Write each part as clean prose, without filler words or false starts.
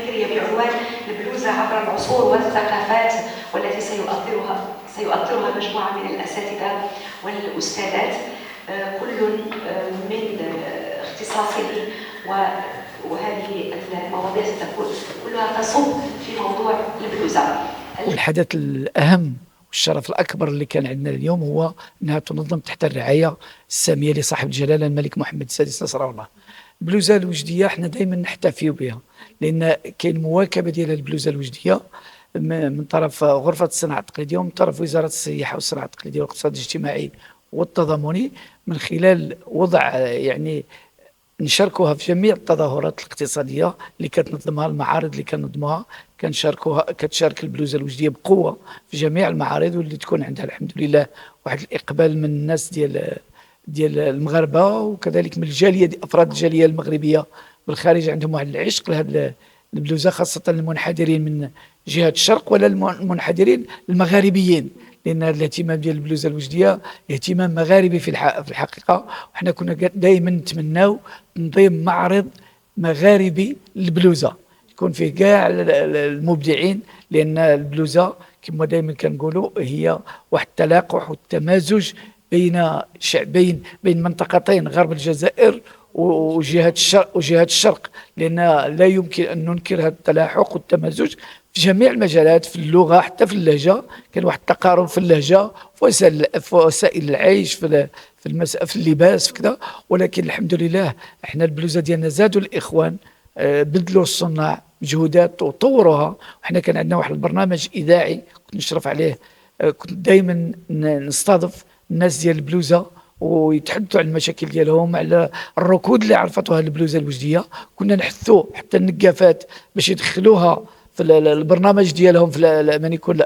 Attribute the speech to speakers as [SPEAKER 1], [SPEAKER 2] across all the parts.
[SPEAKER 1] الفكرية بعنوان البلوزة عبر العصور والثقافات، والتي سيؤطرها مجموعة من الأساتذة والأستاذات، كل من اختصاصه، وهذه المواضيع ستكون كلها تصب في موضوع البلوزة.
[SPEAKER 2] والحدث الأهم والشرف الأكبر اللي كان عندنا اليوم هو أنها تنظم تحت الرعاية السامية لصاحب الجلالة الملك محمد السادس نصره الله. البلوزة الوجدية احنا دائما نحتفي بها، لأن كاين مواكبة ديال البلوزة الوجدية من طرف غرفة الصناعة التقليدية ومن طرف وزارة السياحة والصناعة التقليدية والاقتصاد الاجتماعي والتضامني، من خلال وضع يعني نشاركوها في جميع التظاهرات الاقتصاديه اللي كتنظمها، المعارض اللي كنظموها كتشارك البلوزه الوجديه بقوه في جميع المعارض، واللي تكون عندها الحمد لله واحد الاقبال من الناس ديال المغاربه، وكذلك من الجاليه افراد الجاليه المغربيه بالخارج عندهم واحد العشق لهذه البلوزه، خاصه المنحدرين من جهه الشرق ولا المنحدرين المغاربيين، لان الاهتمام ديال البلوزه الوجديه اهتمام مغاربي في الحقيقه. وحنا كنا دائما نتمناو تنظيم معرض مغاربي للبلوزه يكون فيه كاع المبدعين، لان البلوزه كما دائما كنقولوا هي واحد التلاقح والتمازج بين شعبين، بين منطقتين، غرب الجزائر وجهة الشرق، لأن لا يمكن أن ننكر هذا التلاحق والتمازج في جميع المجالات، في اللغة حتى في اللهجة، كان واحد التقارب في اللهجة، في وسائل العيش، في اللباس، في كذا. ولكن الحمد لله احنا البلوزة ديالنا زادوا الإخوان، بدلوا الصناع مجهودات وطوروها. وحنا كان عندنا واحد البرنامج إذاعي كنت نشرف عليه، كنت دائما نستضيف الناس ديال البلوزة ويتحدثوا عن المشاكل ديالهم، على الركود اللي عرفتها البلوزه الوجديه. كنا نحثوا حتى النقافات باش يدخلوها في البرنامج ديالهم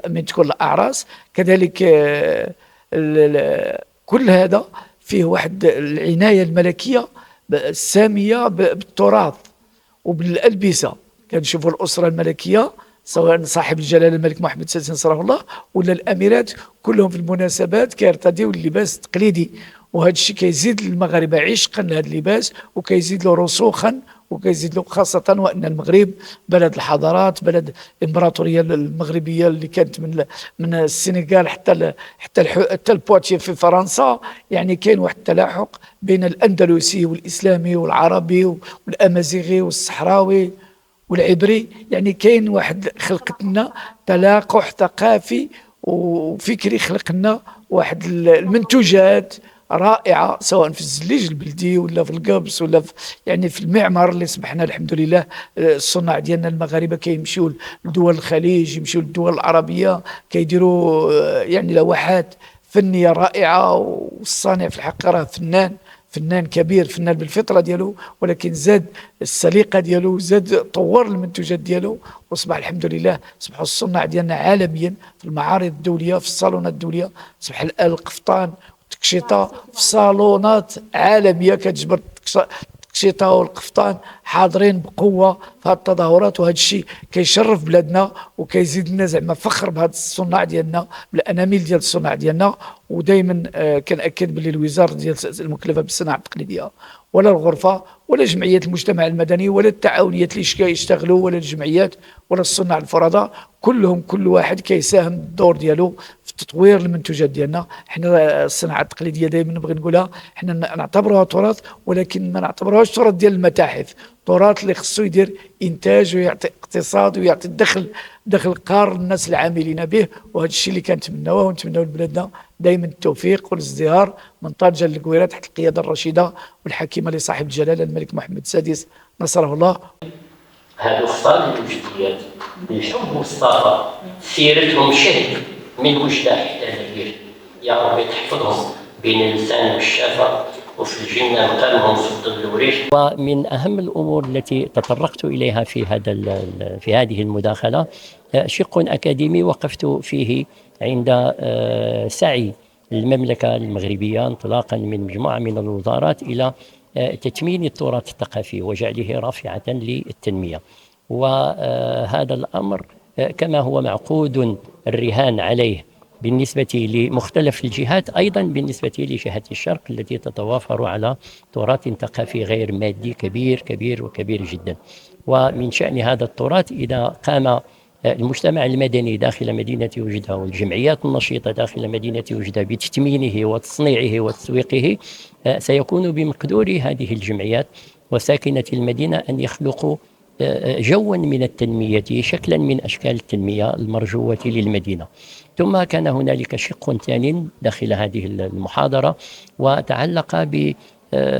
[SPEAKER 2] من تكون الاعراس. كذلك كل هذا فيه واحد العنايه الملكيه الساميه بالتراث وبالالبسه. كنشوفوا الاسره الملكيه سواء صاحب الجلاله الملك محمد السادس نصره الله ولا الاميرات، كلهم في المناسبات كيرتديوا اللباس التقليدي، وهذا الشيء كيزيد للمغاربه عشقا لهذا اللباس، وكيزيد له رسوخا، وكيزيد له خاصه وان المغرب بلد الحضارات، بلد الامبراطوريه المغربيه اللي كانت من السنغال حتى البواتيه في فرنسا. يعني كاين واحد التلاحق بين الاندلسي والاسلامي والعربي والامازيغي والصحراوي والعبري، يعني كاين واحد خلقتنا تلاقح ثقافي وفكري، خلقنا واحد المنتوجات رائعه سواء في الزليج البلدي ولا في القبص ولا يعني في المعمار اللي سمحنا الحمد لله. الصناع ديالنا المغاربه كيمشيو لدول الخليج، يمشيو للدول العربيه، كيديروا يعني لوحات فنيه رائعه، والصانع في الحقيقه راه فنان كبير، فنان بالفطره ديالو، ولكن زاد السليقه ديالو، زاد طور المنتوجات ديالو، واصبح الحمد لله اصبحوا الصناع ديالنا عالميا في المعارض الدوليه، في الصالونات الدوليه. اصبح الآن القفطان والتكشيطه في صالونات عالميه كتجبر التكشيطه والقفطان حاضرين بقوه في هذه التظاهرات، وهذا الشيء كيشرف بلادنا وكيزيد لنا زعما فخر بهذا الصناع ديالنا، بالانامل ديال الصناع ديالنا. ودائما كنأكد باللي الوزاره ديال المكلفه بالصناعه التقليديه ولا الغرفه ولا جمعيات المجتمع المدني ولا التعاونيات اللي يشتغلوا ولا الجمعيات ولا الصناع الفرضاء، كل واحد كيساهم الدور ديالو في تطوير المنتوجات ديالنا. حنا الصناعه التقليديه دائما نبغي نقولها، حنا نعتبروها تراث، ولكن ما نعتبروهاش تراث ديال المتاحف، تراث اللي خصو يدير انتاج ويعطي اقتصاد ويعطي دخل قار للناس العاملين به. وهذا الشيء اللي كنتمناوه ونتمناو لبلادنا دائما التوفيق والازدهار من طنجة للكويرة تحت القياده الرشيده والحكيمه لصاحب الجلاله الملك محمد السادس نصره الله.
[SPEAKER 3] هادو خصال الوجديات الحب والصفا، سيرتهم شهد من وجده حتى نهير، يا ربي تحفظهم بين اللسان والشفا، وفي الجنة مقامهم في الظل والريح. ومن أهم الأمور التي تطرقت إليها في هذه المداخلة شق أكاديمي وقفت فيه عند سعي المملكة المغربية انطلاقا من مجموعة من الوزارات إلى تثمين التراث الثقافي وجعله رافعة للتنمية. وهذا الأمر كما هو معقود الرهان عليه بالنسبة لمختلف الجهات، أيضا بالنسبة لجهة الشرق التي تتوافر على تراث ثقافي غير مادي كبير كبير وكبير جدا. ومن شأن هذا التراث إذا قام المجتمع المدني داخل مدينة وجدة والجمعيات النشيطة داخل مدينة وجدة بتثمينه وتصنيعه وتسويقه، سيكون بمقدور هذه الجمعيات وساكنة المدينة أن يخلقوا جوا من التنمية، شكلا من أشكال التنمية المرجوة للمدينة. ثم كان هنالك شق ثاني داخل هذه المحاضرة وتعلق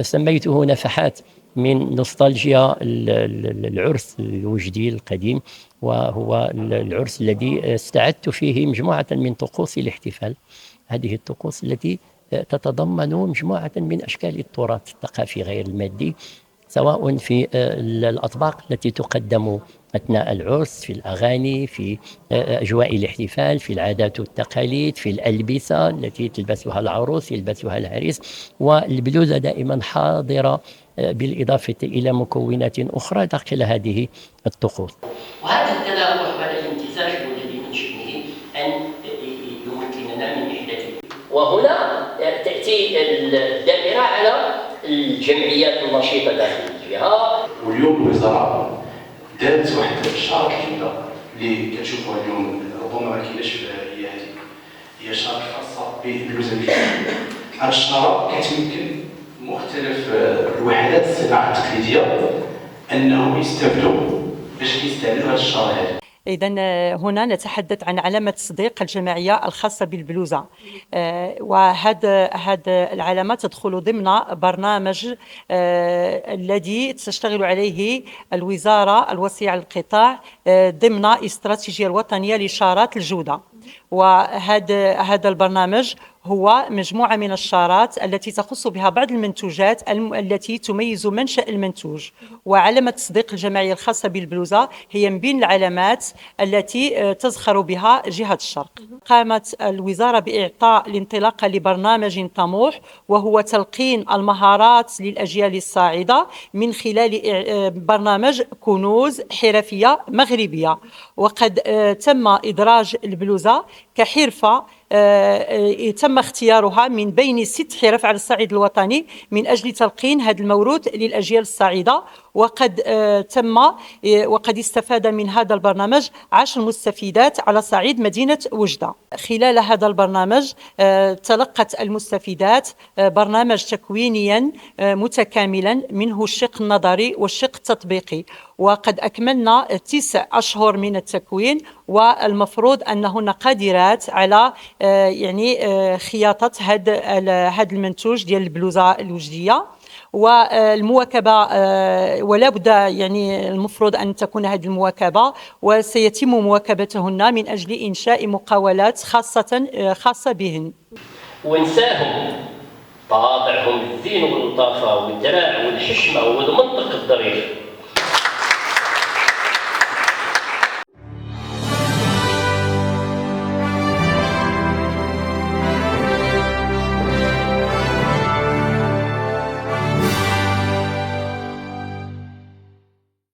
[SPEAKER 3] سميته نفحات من نوستالجيا العرس الوجدي القديم، وهو العرس الذي استعدت فيه مجموعة من طقوس الاحتفال. هذه الطقوس التي تتضمن مجموعة من أشكال التراث الثقافي غير المادي، سواء في الأطباق التي تقدم أثناء العرس، في الأغاني، في أجواء الاحتفال، في العادات والتقاليد، في الألبسة التي تلبسها العروس يلبسها العريس، والبلوزة دائما حاضرة بالإضافة إلى مكونات أخرى داخل هذه الطقوس. وهذا التلاوح وهذا الامتزاج هو الذي من شأنه أن يمكننا من إحداثه. وهنا تأتي الدائرة على الجمعيات النشيطة داخل الجهة.
[SPEAKER 4] واليوم الوزارة دارت واحد الشارة جديدة اللي كنشوفوها اليوم، ربما ما كايناش هي هذه، هي شارة خاصة بالبلوزة الجديدة. هذه الشارة كتمكن مختلف الوحدات الصناعة التقليدية أنهم يستافدوا باش يستعملوا هذه الشارة هذه.
[SPEAKER 5] إذن هنا نتحدث عن علامة تصديق الجماعية الخاصة بالبلوزة، وهذا العلامة تدخل ضمن برنامج الذي تشتغل عليه الوزارة الوصية للقطاع ضمن الاستراتيجية الوطنية لشارات الجودة. وهذا البرنامج هو مجموعة من الشارات التي تخص بها بعض المنتوجات التي تميز منشأ المنتوج. وعلامة تصديق الجماعية الخاصة بالبلوزة هي من بين العلامات التي تزخر بها جهة الشرق. قامت الوزارة بإعطاء الانطلاقة لبرنامج طموح، وهو تلقين المهارات للأجيال الصاعدة من خلال برنامج كنوز حرفية مغربية. وقد تم إدراج البلوزة كحرفة تم اختيارها من بين 6 حرف على الصعيد الوطني من أجل تلقين هذا الموروث للأجيال الصاعدة. وقد استفاد من هذا البرنامج 10 مستفيدات على صعيد مدينة وجدة. خلال هذا البرنامج تلقت المستفيدات برنامج تكوينيا متكاملا منه الشق النظري والشق التطبيقي، وقد أكملنا 9 أشهر من التكوين، والمفروض أنهن قادرات على خياطة هذا المنتوج ديال البلوزة الوجدية. والمواكبة ولا بد المفروض أن تكون هذه المواكبة، وسيتم مواكبتهن من أجل إنشاء مقاولات خاصة بهن.
[SPEAKER 3] ونساهم طابعهم الزين واللطافة والدراع والحشمة والمنطق الظريف